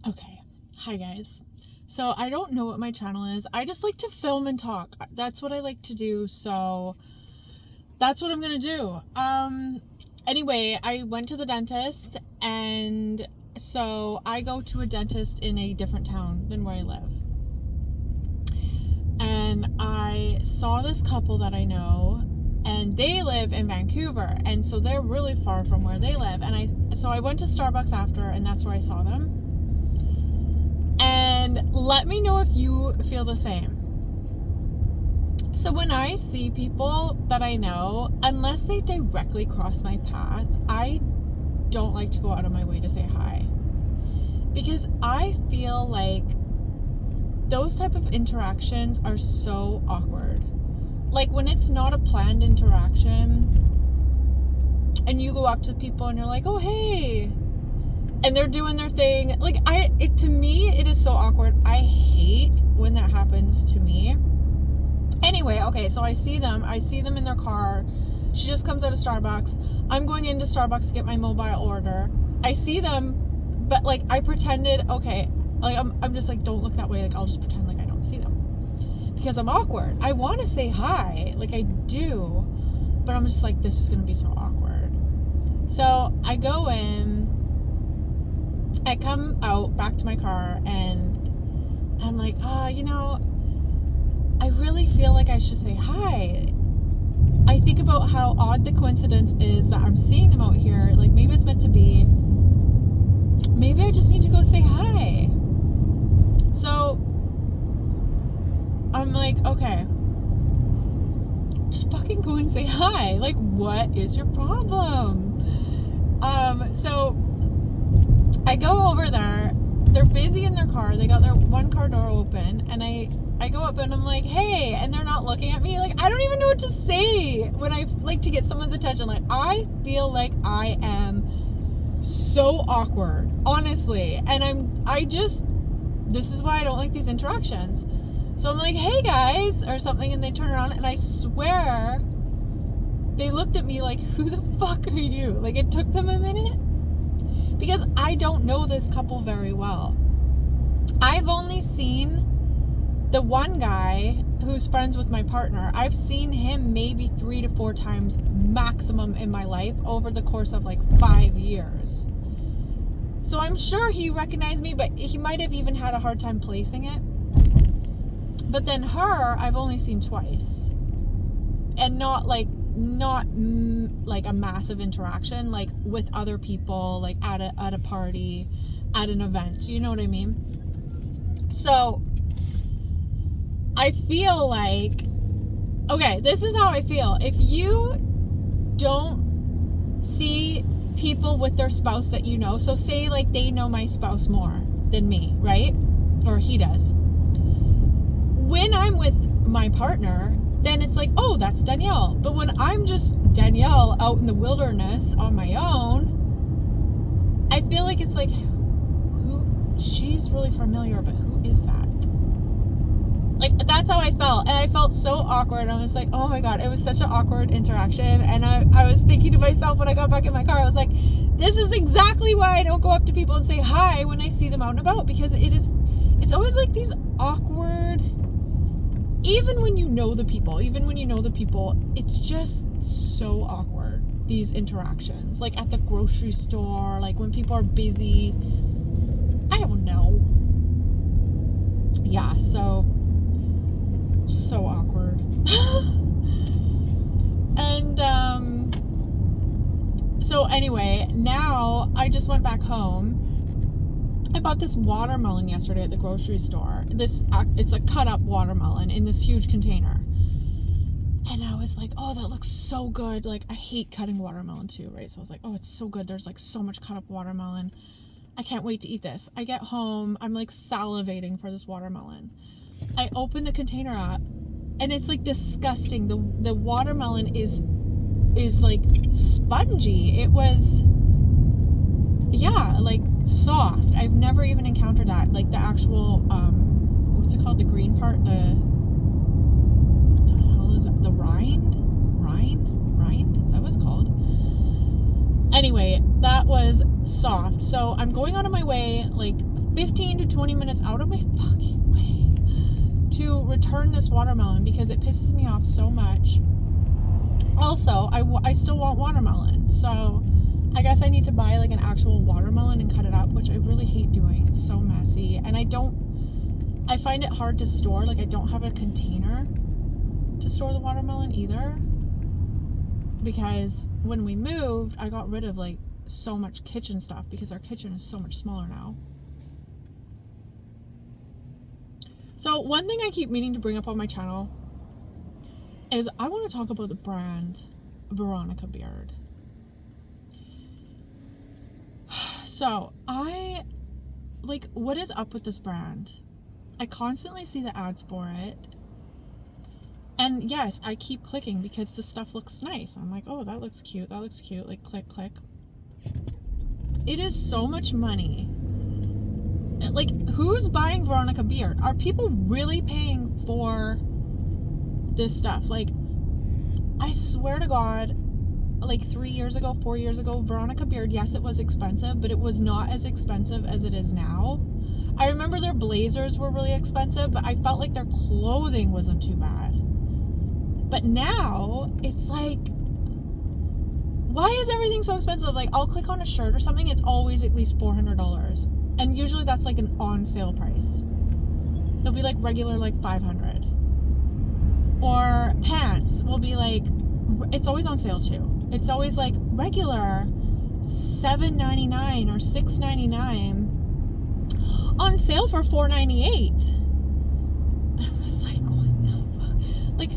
Okay. Hi, guys. So I don't know what my channel is. I just like to film and talk. That's what I like to do. So that's what I'm going to do. Anyway, I went to the dentist, and so I go to a dentist in a different town than where I live. And I saw this couple that I know, and they live in Vancouver, and so they're really far from where they live. And so I went to Starbucks after, and that's where I saw them. And let me know if you feel the same. So when I see people that I know, unless they directly cross my path, I don't like to go out of my way to say hi. Because I feel like those type of interactions are so awkward. Like when it's not a planned interaction and you go up to people and you're like, oh, hey, and they're doing their thing. Like to me, it is so awkward. I hate when that happens to me. Anyway, okay, so I see them in their car. She just comes out of Starbucks. I'm going into Starbucks to get my mobile order. I see them, but like I pretended, okay, like I'm just like, don't look that way. Like I'll just pretend like I don't see them because I'm awkward. I want to say hi, like I do, but I'm just like, this is going to be so awkward. So I go in, I come out back to my car, and I'm like, I really feel like I should say hi. I think about how odd the coincidence is that I'm seeing them out here. Like maybe it's meant to be. Maybe I just need to go say hi. So I'm like, okay, just fucking go and say hi. Like, what is your problem? So I go over there. They're busy in their car. They got their one car door open, and I go up and I'm like, hey, and they're not looking at me. Like, I don't even know what to say when I like to get someone's attention. Like, I feel like I am so awkward, honestly. And this is why I don't like these interactions. So I'm like, hey guys, or something, and they turn around, and I swear they looked at me like, who the fuck are you? Like, it took them a minute because I don't know this couple very well. I've only seen the one guy who's friends with my partner. I've seen him maybe 3 to 4 times maximum in my life over the course of like 5 years. So I'm sure he recognized me, but he might have even had a hard time placing it. But then her, I've only seen twice. And not like a massive interaction, like with other people, like at a party, at an event. You know what I mean? So I feel like, okay, this is how I feel. If you don't see people with their spouse that you know, so say like they know my spouse more than me, right? Or he does. When I'm with my partner, then it's like, oh, that's Danielle. But when I'm just Danielle out in the wilderness on my own, I feel like it's like, she's really familiar, but who is that? Like, that's how I felt. And I felt so awkward. I was like, oh my God, it was such an awkward interaction. And I was thinking to myself when I got back in my car, I was like, this is exactly why I don't go up to people and say hi when I see them out and about, because it's always like these awkward, even when you know the people, it's just so awkward, these interactions. Like at the grocery store, like when people are busy. I don't know. Yeah, so awkward. And so anyway, now I just went back home. I bought this watermelon yesterday at the grocery store. It's a cut up watermelon in this huge container. And I was like, oh, that looks so good. Like, I hate cutting watermelon too, right? So I was like, oh, it's so good. There's like so much cut up watermelon. I can't wait to eat this. I get home, I'm like salivating for this watermelon. I open the container up, and it's like disgusting. The watermelon is like spongy. It was, yeah, like soft. I've never even encountered that. Like the actual, what's it called? The green part, what the hell is it? The rind? Is that what it's called? Anyway, that was soft. So I'm going out of my way like 15 to 20 minutes out of my fucking way to return this watermelon because it pisses me off so much. Also, I still want watermelon, so I guess I need to buy like an actual watermelon and cut it up, which I really hate doing. It's so messy, and I find it hard to store. Like, I don't have a container to store the watermelon either, because when we moved, I got rid of like so much kitchen stuff because our kitchen is so much smaller now. So one thing I keep meaning to bring up on my channel is I want to talk about the brand Veronica Beard. So what is up with this brand? I constantly see the ads for it. And yes, I keep clicking because the stuff looks nice. I'm like, oh, that looks cute. That looks cute. Like, click, click. It is so much money. Like, who's buying Veronica Beard? Are people really paying for this stuff? Like, I swear to God, like 3 years ago, 4 years ago, Veronica Beard, yes, it was expensive, but it was not as expensive as it is now. I remember their blazers were really expensive, but I felt like their clothing wasn't too bad. But now, it's like, why is everything so expensive? Like, I'll click on a shirt or something, it's always at least $400. And usually that's like an on sale price. It'll be like regular, like $500. Or pants will be like, it's always on sale too. It's always like regular $7.99 or $6.99 on sale for $4.98. I was like, what the fuck? Like,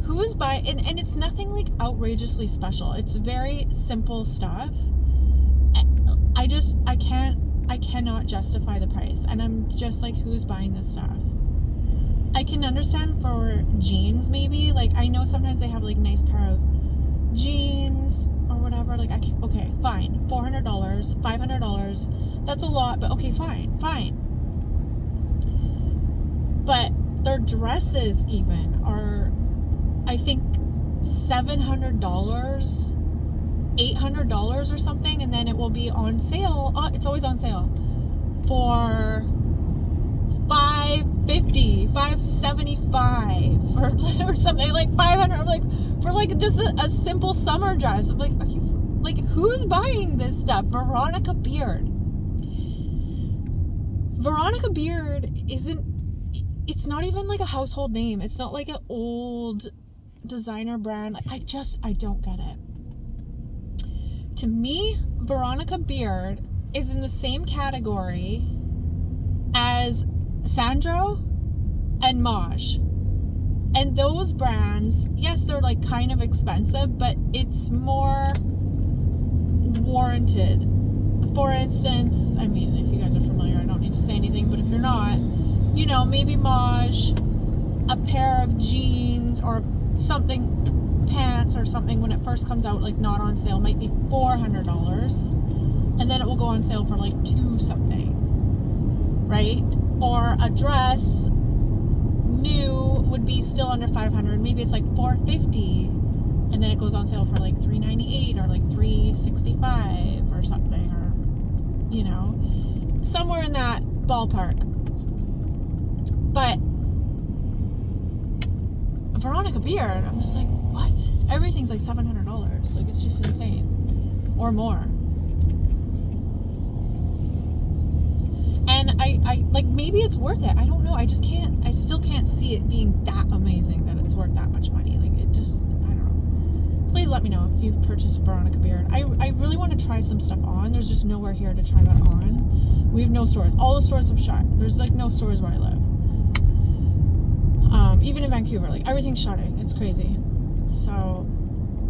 who's buying? And it's nothing like outrageously special. It's very simple stuff. I cannot justify the price. And I'm just like, who's buying this stuff? I can understand for jeans maybe. Like, I know sometimes they have like nice pair of jeans or whatever. Like, okay, fine. $400, $500. That's a lot, but okay, fine. But their dresses even are, I think, $700, $800 or something, and then it will be on sale. It's always on sale for $550, $575 or something, like $500. Like, for like just a simple summer dress. I'm like, are you like, who's buying this stuff? Veronica Beard. Veronica Beard it's not even like a household name. It's not like an old designer brand. Like, I don't get it. To me, Veronica Beard is in the same category as Sandro and Maj. And those brands, yes, they're like kind of expensive, but it's more warranted. For instance, I mean, if you guys are familiar, I don't need to say anything, but if you're not, you know, maybe Maj, a pair of jeans or something, pants or something, when it first comes out, like not on sale, might be $400, and then it will go on sale for like $2 something, right? Or a dress new would be still under $500, maybe it's like $450, and then it goes on sale for like $398 or like $365 or something, or, you know, somewhere in that ballpark. But Veronica Beard, I'm just like, what? Everything's like $700. Like, it's just insane. Or more. And I like, maybe it's worth it. I don't know. I still can't see it being that amazing that it's worth that much money. Like, it just, I don't know. Please let me know if you've purchased Veronica Beard. I really want to try some stuff on. There's just nowhere here to try that on. We have no stores. All the stores have shut. There's like no stores where I live. Even in Vancouver, like, everything's shutting. It's crazy. So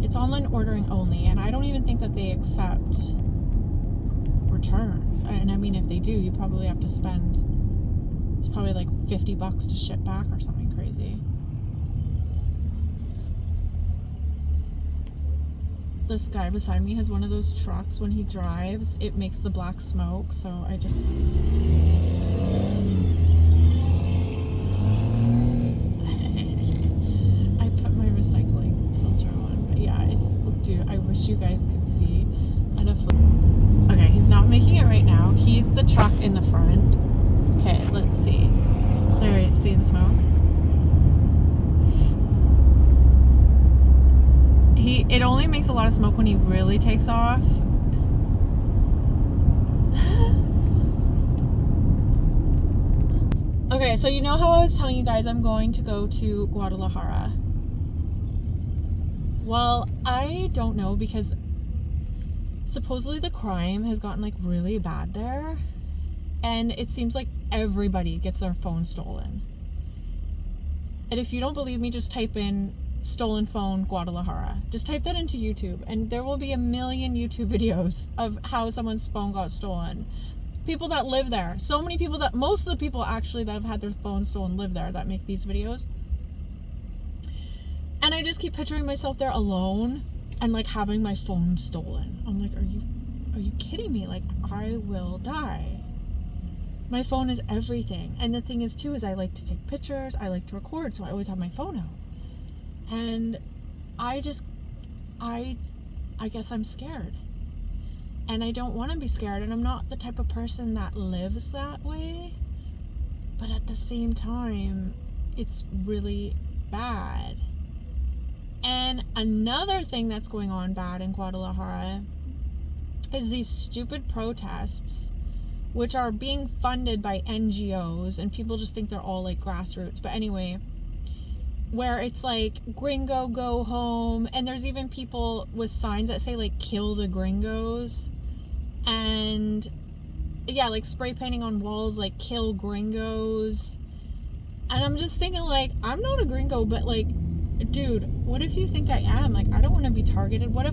it's online ordering only, and I don't even think that they accept returns. And I mean, if they do, you probably have to spend, it's probably like $50 to ship back or something crazy. This guy beside me has one of those trucks. When he drives, it makes the black smoke, so I just recycling filter on. But yeah, it's, dude, I wish you guys could see. Okay, he's not making it right now. He's the truck in the makes a lot of smoke when he really takes off. Okay, so you know how I was telling you guys I'm going to go to Guadalajara? Well, I don't know, because supposedly the crime has gotten like really bad there, and it seems like everybody gets their phone stolen. And if you don't believe me, just type in stolen phone Guadalajara. Just type that into YouTube, and there will be a million YouTube videos of how someone's phone got stolen. People that live there, so many people, that most of the people actually that have had their phone stolen live there, that make these videos. And I just keep picturing myself there alone and like having my phone stolen. I'm like, are you kidding me? Like, I will die. My phone is everything. And the thing is too, is I like to take pictures, I like to record, so I always have my phone out. And I guess I'm scared. And I don't want to be scared, and I'm not the type of person that lives that way. But at the same time, it's really bad. And another thing that's going on bad in Guadalajara is these stupid protests, which are being funded by NGOs, and people just think they're all like grassroots. But anyway, where it's like, gringo go home, and there's even people with signs that say like, kill the gringos. And yeah, like spray painting on walls like, kill gringos. And I'm just thinking like, I'm not a gringo, but like, dude, what if you think I am? Like, I don't want to be targeted. What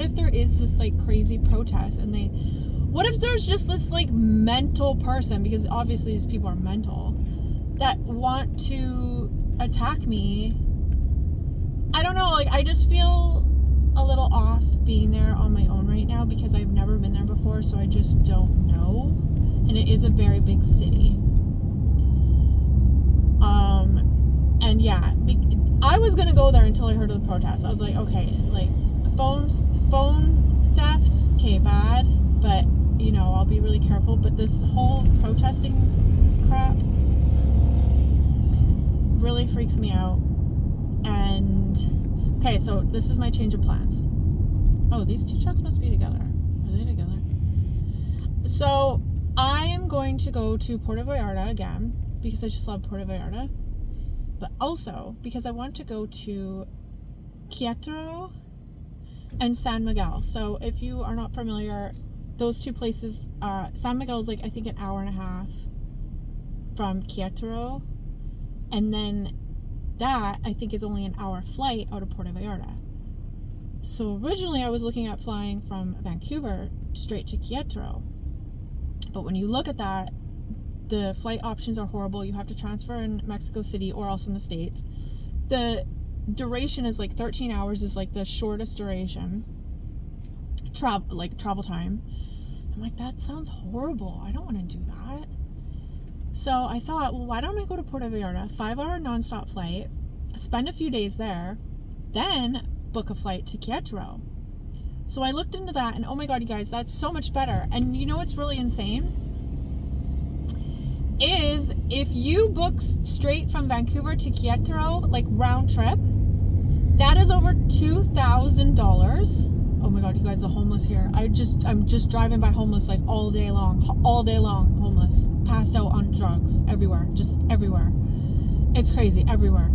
if there is this like crazy protest, and what if there's just this like mental person, because obviously these people are mental, that want to attack me? I don't know, like, I just feel a little off being there on my own right now, because I've never been there before, so I just don't know. And it is a very big city. And yeah, I was gonna go there until I heard of the protest. I was like, okay, like, phone thefts, okay, bad, but you know, I'll be really careful. But this whole protesting crap really freaks me out. And okay, so this is my change of plans. Oh, these two trucks must be together. Are they together? So I am going to go to Puerto Vallarta again, because I just love Puerto Vallarta, but also because I want to go to Querétaro and San Miguel. So if you are not familiar, those two places, San Miguel is like, I think, an hour and a half from Querétaro, and then that, I think, is only an hour flight out of Puerto Vallarta. So originally I was looking at flying from Vancouver straight to Querétaro, but when you look at that, the flight options are horrible. You have to transfer in Mexico City or else in the States. The duration is like 13 hours is like the shortest duration travel time. I'm like, that sounds horrible. I don't want to do that. So I thought, well, why don't I go to Puerto Vallarta, 5-hour nonstop flight, spend a few days there, then book a flight to Querétaro. So I looked into that, and oh my god, you guys, that's so much better. And you know what's really insane? Is if you book straight from Vancouver to Querétaro, like round trip, that is over $2,000. Oh my god, you guys, the homeless here. I'm just driving by homeless like all day long, homeless, passed out on drugs everywhere, just everywhere. It's crazy, everywhere.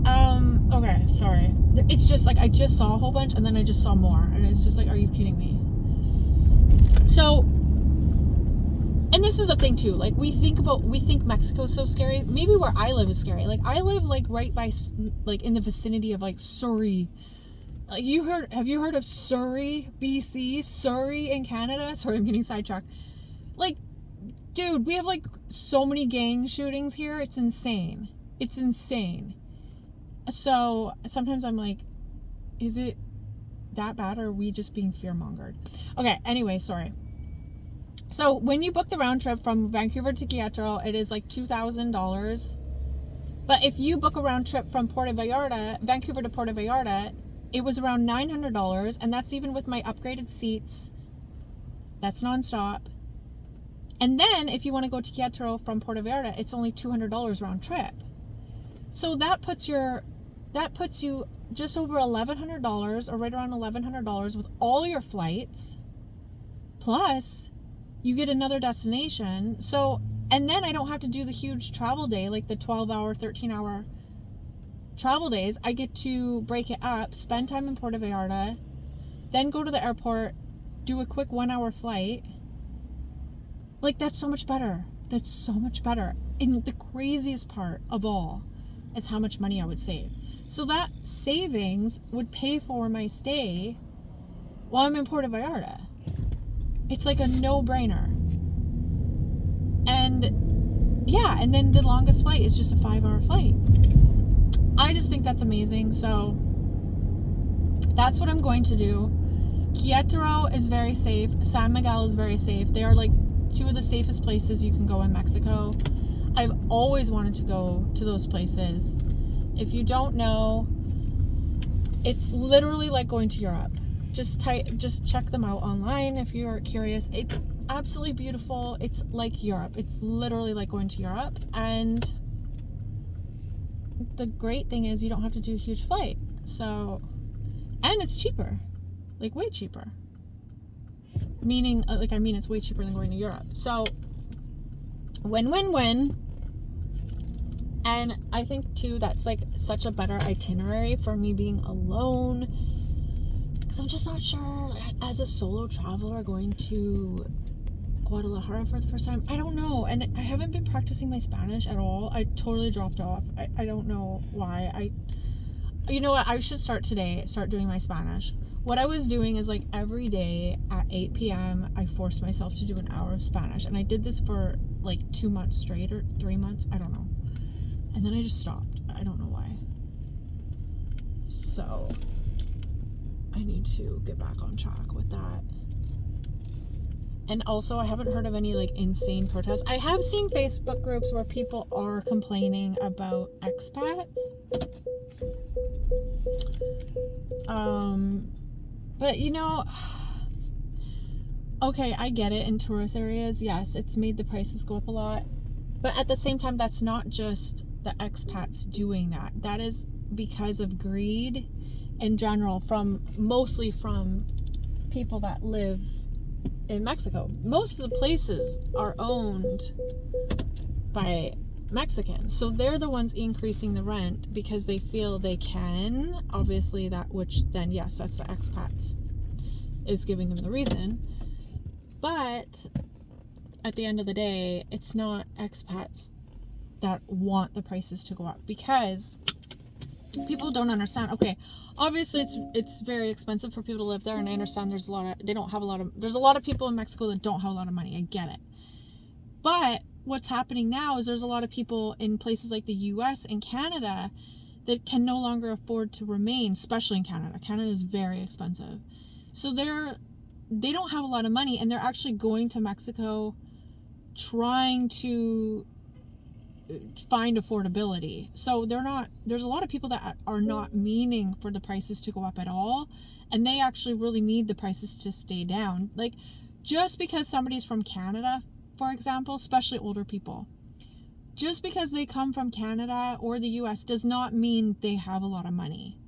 Okay, sorry. It's just like, I just saw a whole bunch, and then I just saw more, and it's just like, are you kidding me? So, and this is the thing too, like, we think Mexico's so scary. Maybe where I live is scary. Like, I live like right by, like, in the vicinity of like Surrey. Like, have you heard of Surrey, BC? Surrey in Canada? Sorry, I'm getting sidetracked. Like, dude, we have like so many gang shootings here. It's insane. It's insane. So sometimes I'm like, is it that bad, or are we just being fear-mongered? Okay, anyway, sorry. So when you book the round trip from Vancouver to Querétaro, it is like $2,000. But if you book a round trip from Vancouver to Puerto Vallarta, it was around $900, and that's even with my upgraded seats. That's nonstop. And then if you want to go to Querétaro from Puerto Vallarta, it's only $200 round trip. So that puts your that puts you just over $1,100 or right around $1,100 with all your flights. Plus, you get another destination. So, and then I don't have to do the huge travel day, like the 12-hour, 13-hour travel days. I get to break it up, spend time in Puerto Vallarta, then go to the airport, do a quick 1-hour flight. Like, that's so much better. That's so much better. And the craziest part of all is how much money I would save. So that savings would pay for my stay while I'm in Puerto Vallarta. It's like a no-brainer. And yeah, and then the longest flight is just a 5-hour flight. I just think that's amazing. So that's what I'm going to do. Querétaro is very safe. San Miguel is very safe. They are like two of the safest places you can go in Mexico. I've always wanted to go to those places. If you don't know, it's literally like going to Europe. Just check them out online if you're curious. It's absolutely beautiful. It's like Europe. It's literally like going to Europe. And the great thing is you don't have to do a huge flight. So, and it's cheaper. Like way cheaper. Meaning, it's way cheaper than going to Europe. So, win. And I think too, that's like such a better itinerary for me being alone. Because I'm just not sure, as a solo traveler going to Guadalajara for the first time. I don't know. And I haven't been practicing my Spanish at all. I totally dropped off. I don't know why. You know what? I should start doing my Spanish. What I was doing is like every day at 8 p.m. I forced myself to do an hour of Spanish. And I did this for like 2 months straight or 3 months. I don't know. And then I just stopped. I don't know why. So I need to get back on track with that. And also, I haven't heard of any like insane protests. I have seen Facebook groups where people are complaining about expats. But you know, okay, I get it. In tourist areas, yes, it's made the prices go up a lot. But at the same time, that's not just the expats doing that. That is because of greed in general, mostly from people that live in Mexico. Most of the places are owned by Mexicans, so they're the ones increasing the rent because they feel they can. Obviously, which then, yes, that's the expats is giving them the reason. But at the end of the day, it's not expats that want the prices to go up, because people don't understand. Okay, obviously it's very expensive for people to live there, and I understand there's a lot of people in Mexico that don't have a lot of money. I get it. But what's happening now is there's a lot of people in places like the US and Canada that can no longer afford to remain, especially in Canada. Canada is very expensive. So they don't have a lot of money, and they're actually going to Mexico trying to find affordability. So there's a lot of people that are not meaning for the prices to go up at all, and they actually really need the prices to stay down. Like, just because somebody's from Canada, for example, especially older people, just because they come from Canada or the US does not mean they have a lot of money.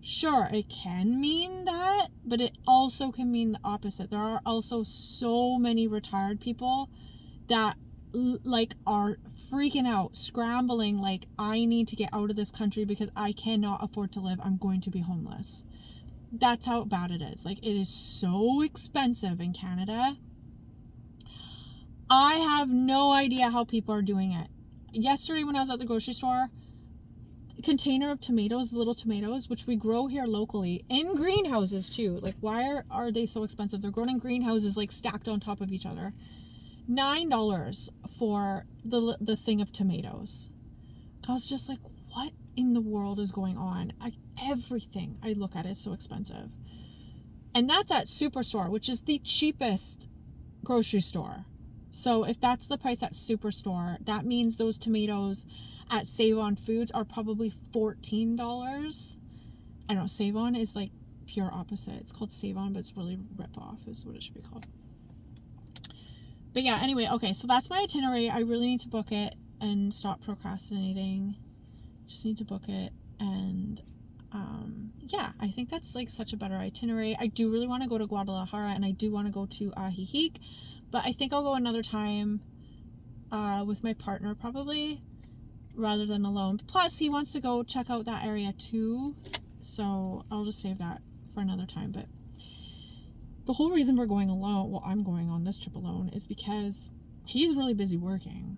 Sure, it can mean that, but it also can mean the opposite. There are also so many retired people that like are freaking out, scrambling, like, I need to get out of this country because I cannot afford to live. I'm going to be homeless. That's how bad it is. Like, it is so expensive in Canada. I have no idea how people are doing it. Yesterday when I was at the grocery store, a container of tomatoes, little tomatoes, which we grow here locally in greenhouses too. Like, why are they so expensive? They're grown in greenhouses, like stacked on top of each other. $9 for the thing of tomatoes. I was just like, what in the world is going on? Everything I look at is so expensive. And that's at Superstore, which is the cheapest grocery store. So if that's the price at Superstore, that means those tomatoes at Save On Foods are probably $14. I don't know, Save On is like pure opposite. It's called Save On, but it's really rip off is what it should be called. But yeah, anyway, okay, so that's my itinerary. I really need to book it and stop procrastinating. Just need to book it And yeah, I think that's like such a better itinerary. I do really want to go to Guadalajara, and I do want to go to Ajijic, but I think I'll go another time with my partner probably, rather than alone. Plus, he wants to go check out that area too, so I'll just save that for another time. But the whole reason we're going alone, well, I'm going on this trip alone, is because he's really busy working,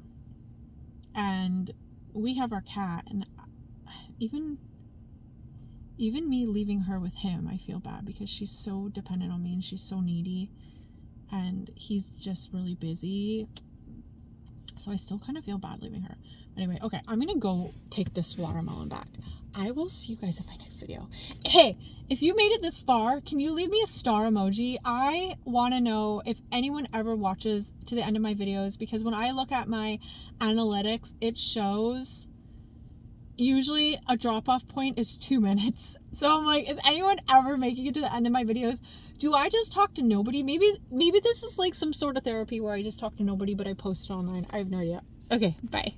and we have our cat, and even me leaving her with him, I feel bad because she's so dependent on me and she's so needy, and he's just really busy. So I still kind of feel bad leaving her. Anyway, okay, I'm gonna go take this watermelon back. I will see you guys in my next video. Hey, if you made it this far, can you leave me a star emoji? I want to know if anyone ever watches to the end of my videos, because when I look at my analytics, it shows usually a drop-off point is 2 minutes. So I'm like, is anyone ever making it to the end of my videos? Do I just talk to nobody? Maybe this is like some sort of therapy where I just talk to nobody, but I post it online. I have no idea. Okay, bye.